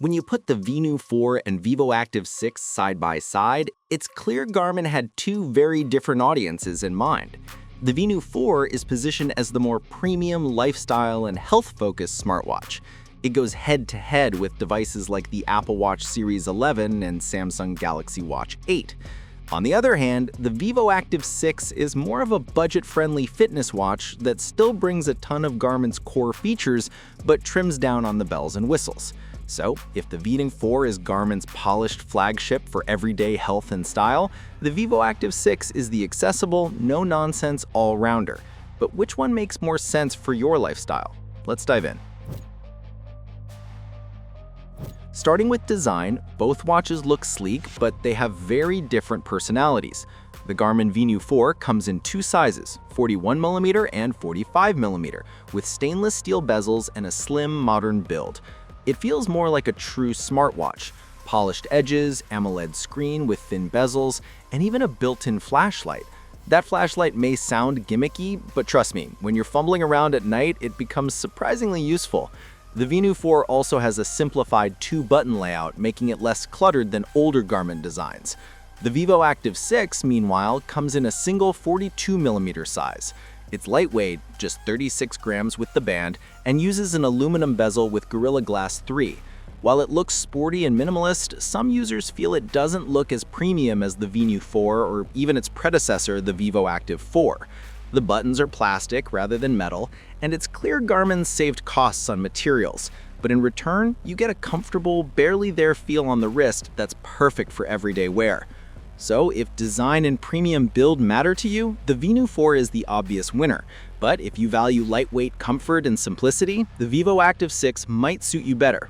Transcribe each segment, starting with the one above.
When you put the Venu 4 and Vivoactive 6 side by side, it's clear Garmin had two very different audiences in mind. The Venu 4 is positioned as the more premium lifestyle and health-focused smartwatch. It goes head-to-head with devices like the Apple Watch Series 11 and Samsung Galaxy Watch 8. On the other hand, the Vivoactive 6 is more of a budget-friendly fitness watch that still brings a ton of Garmin's core features but trims down on the bells and whistles. So, if the Venu 4 is Garmin's polished flagship for everyday health and style, the Vivoactive 6 is the accessible, no-nonsense all-rounder. But which one makes more sense for your lifestyle? Let's dive in. Starting with design, both watches look sleek, but they have very different personalities. The Garmin Venu 4 comes in two sizes, 41mm and 45mm, with stainless steel bezels and a slim, modern build. It feels more like a true smartwatch. Polished edges, AMOLED screen with thin bezels, and even a built-in flashlight. That flashlight may sound gimmicky, but trust me, when you're fumbling around at night, it becomes surprisingly useful. The Venu 4 also has a simplified two-button layout, making it less cluttered than older Garmin designs. The Vivoactive 6, meanwhile, comes in a single 42mm size. It's lightweight, just 36 grams with the band, and uses an aluminum bezel with Gorilla Glass 3. While it looks sporty and minimalist, some users feel it doesn't look as premium as the Venu 4 or even its predecessor, the Vivoactive 4. The buttons are plastic rather than metal, and it's clear Garmin saved costs on materials. But in return, you get a comfortable, barely there feel on the wrist that's perfect for everyday wear. So if design and premium build matter to you, the Venu 4 is the obvious winner. But if you value lightweight comfort and simplicity, the Vivoactive 6 might suit you better.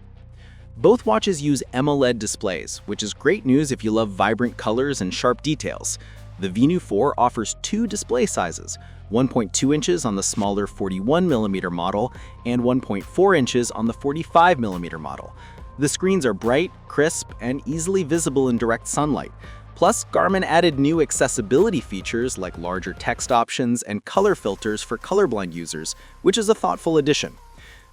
Both watches use AMOLED displays, which is great news if you love vibrant colors and sharp details. The Venu 4 offers two display sizes, 1.2 inches on the smaller 41mm model and 1.4 inches on the 45mm model. The screens are bright, crisp, and easily visible in direct sunlight. Plus, Garmin added new accessibility features like larger text options and color filters for colorblind users, which is a thoughtful addition.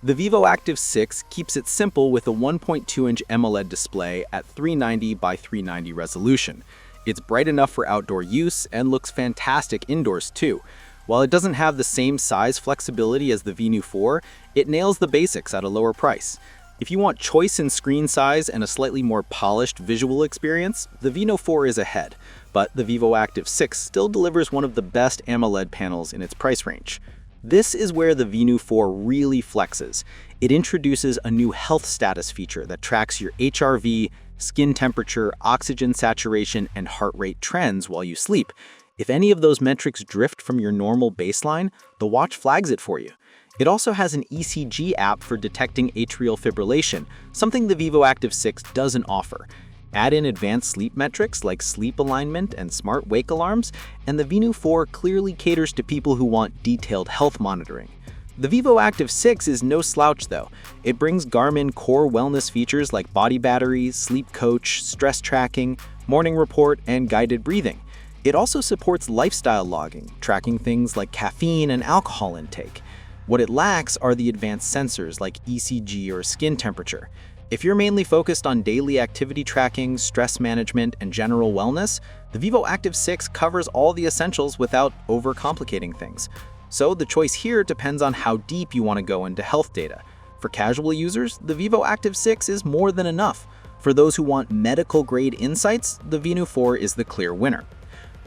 The Vivoactive 6 keeps it simple with a 1.2-inch AMOLED display at 390 by 390 resolution. It's bright enough for outdoor use and looks fantastic indoors too. While it doesn't have the same size flexibility as the Venu 4, it nails the basics at a lower price. If you want choice in screen size and a slightly more polished visual experience, the Venu 4 is ahead, but the Vivoactive 6 still delivers one of the best AMOLED panels in its price range. This is where the Venu 4 really flexes. It introduces a new health status feature that tracks your HRV, skin temperature, oxygen saturation, and heart rate trends while you sleep. If any of those metrics drift from your normal baseline, the watch flags it for you. It also has an ECG app for detecting atrial fibrillation, something the Vivoactive 6 doesn't offer. Add in advanced sleep metrics like sleep alignment and smart wake alarms, and the Venu 4 clearly caters to people who want detailed health monitoring. The Vivoactive 6 is no slouch though. It brings Garmin core wellness features like body batteries, sleep coach, stress tracking, morning report, and guided breathing. It also supports lifestyle logging, tracking things like caffeine and alcohol intake. What it lacks are the advanced sensors like ECG or skin temperature. If you're mainly focused on daily activity tracking, stress management, and general wellness, the Vivoactive 6 covers all the essentials without overcomplicating things. So the choice here depends on how deep you want to go into health data. For casual users, the Vivoactive 6 is more than enough. For those who want medical-grade insights, the Venu 4 is the clear winner.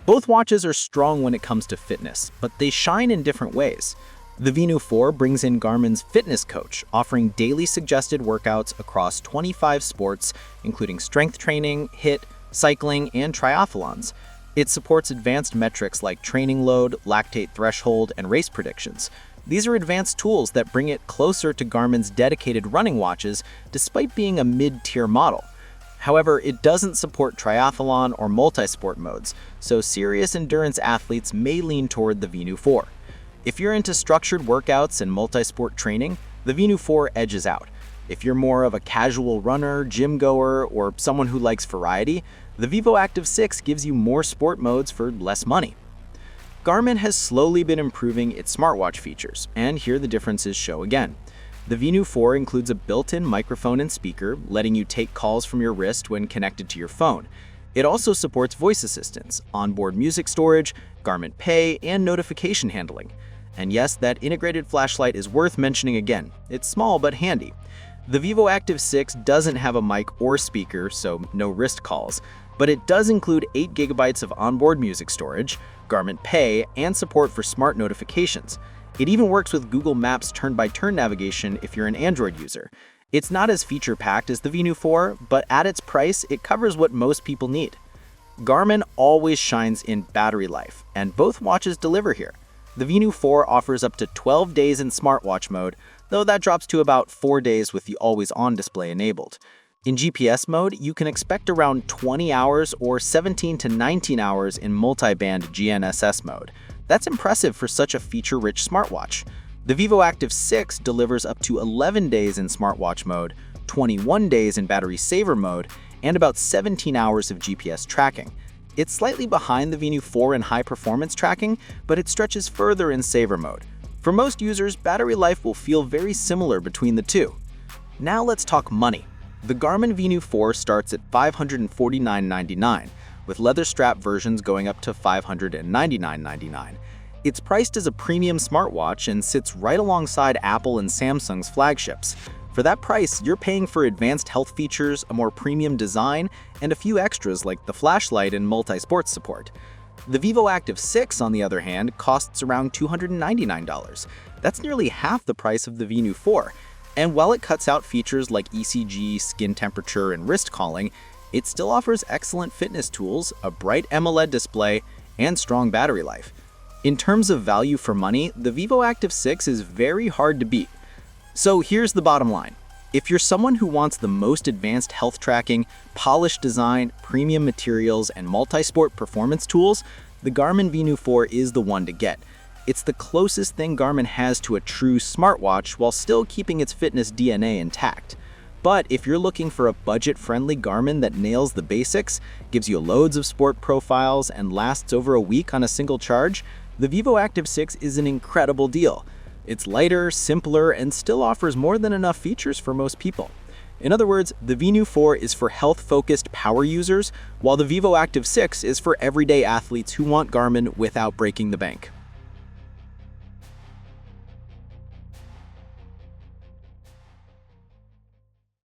Both watches are strong when it comes to fitness, but they shine in different ways. The Venu 4 brings in Garmin's fitness coach, offering daily suggested workouts across 25 sports, including strength training, HIIT, cycling, and triathlons. It supports advanced metrics like training load, lactate threshold, and race predictions. These are advanced tools that bring it closer to Garmin's dedicated running watches, despite being a mid-tier model. However, it doesn't support triathlon or multi-sport modes, so serious endurance athletes may lean toward the Venu 4. If you're into structured workouts and multi-sport training, the Venu 4 edges out. If you're more of a casual runner, gym goer, or someone who likes variety, the Vivoactive 6 gives you more sport modes for less money. Garmin has slowly been improving its smartwatch features, and here the differences show again. The Venu 4 includes a built-in microphone and speaker, letting you take calls from your wrist when connected to your phone. It also supports voice assistance, onboard music storage, Garmin Pay, and notification handling. And yes, that integrated flashlight is worth mentioning again. It's small but handy. The Vivoactive 6 doesn't have a mic or speaker, so no wrist calls, but it does include 8 GB of onboard music storage, Garmin Pay, and support for smart notifications. It even works with Google Maps turn-by-turn navigation if you're an Android user. It's not as feature-packed as the Venu 4, but at its price, it covers what most people need. Garmin always shines in battery life, and both watches deliver here. The Venu 4 offers up to 12 days in smartwatch mode, though that drops to about 4 days with the always-on display enabled. In GPS mode, you can expect around 20 hours or 17 to 19 hours in multi-band GNSS mode. That's impressive for such a feature-rich smartwatch. The Vivoactive 6 delivers up to 11 days in smartwatch mode, 21 days in battery saver mode, and about 17 hours of GPS tracking. It's slightly behind the Venu 4 in high-performance tracking, but it stretches further in saver mode. For most users, battery life will feel very similar between the two. Now let's talk money. The Garmin Venu 4 starts at $549.99, with leather strap versions going up to $599.99. It's priced as a premium smartwatch and sits right alongside Apple and Samsung's flagships. For that price, you're paying for advanced health features, a more premium design, and a few extras like the flashlight and multi-sports support. The Vivoactive 6, on the other hand, costs around $299. That's nearly half the price of the Venu 4. And while it cuts out features like ECG, skin temperature, and wrist calling, it still offers excellent fitness tools, a bright AMOLED display, and strong battery life. In terms of value for money, the Vivoactive 6 is very hard to beat. So here's the bottom line. If you're someone who wants the most advanced health tracking, polished design, premium materials, and multi-sport performance tools, the Garmin Venu 4 is the one to get. It's the closest thing Garmin has to a true smartwatch while still keeping its fitness DNA intact. But if you're looking for a budget-friendly Garmin that nails the basics, gives you loads of sport profiles, and lasts over a week on a single charge, the Vivoactive 6 is an incredible deal. It's lighter, simpler, and still offers more than enough features for most people. In other words, the Venu 4 is for health-focused power users, while the Vivoactive 6 is for everyday athletes who want Garmin without breaking the bank.